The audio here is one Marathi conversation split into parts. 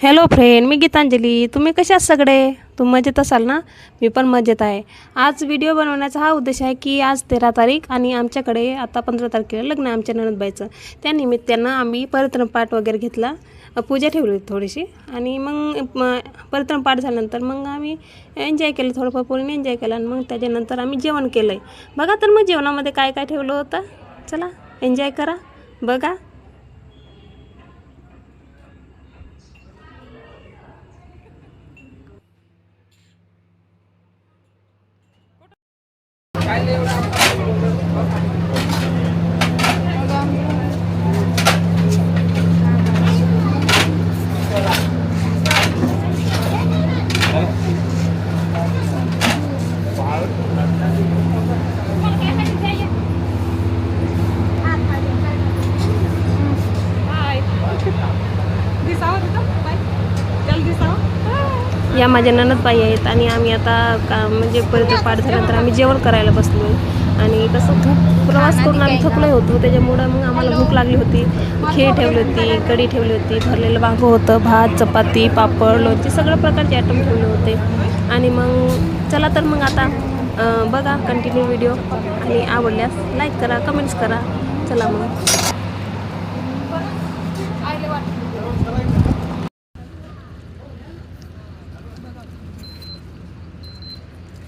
हॅलो फ्रेंड, मी गीतांजली. तुम्ही कशा आहात सगळे? तुम्ही मजेत असाल ना? मी पण मजेत आहे. आज व्हिडिओ बनवण्याचा हा उद्देश आहे की आज 13 तारीख आणि आमच्याकडे आता 15 तारखेला लग्न आहे आमच्या नणंदबाईचं. त्यानिमित्तानं आम्ही परित्रण पाठ वगैरे घेतला, पूजा ठेवली होती थोडीशी आणि मग परित्रण पाठ झाल्यानंतर मग आम्ही एन्जॉय केलं, थोडंफार पोरीने एन्जॉय केलं आणि मग त्याच्यानंतर आम्ही जेवण केलं आहे. बघा तर मग जेवणामध्ये काय काय ठेवलं होतं. चला एन्जॉय करा, बघा. या माझ्या नणंदबाई आहेत आणि आम्ही आता म्हणजे परित्रण पाठ झाल्यानंतर आम्ही जेवण करायला बसलो आहे. आणि कसं खूप प्रवास करून आम्ही थकलो होतो, त्याच्यामुळं मग आम्हाला भूक लागली होती. खीर ठेवली होती, कढी ठेवली होती, भरलेलं वांगं होतं, भात, चपाती, पापड, लोणचे, सगळ्या प्रकारचे आयटम ठेवले होते. आणि मग चला तर मग आता बघा कंटिन्यू व्हिडिओ आणि आवडल्यास लाईक करा, कमेंट्स करा. चला मग.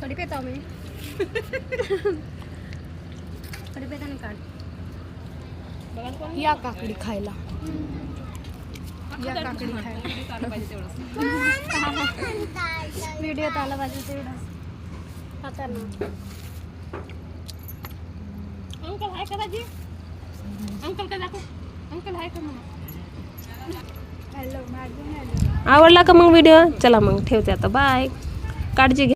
कढी पेता मी कढी पेता नाही काढ. या काकडी खायला, या काकडी खायला. व्हिडिओ आला पाहिजे तेवढं आता ना. अंकल हाय करा जी, अंकल का दाखव, अंकल हाय कर. हॅलो, आवडला का मग व्हिडिओ? चला मग ठेवते आता, बाय. काळजी घ्या.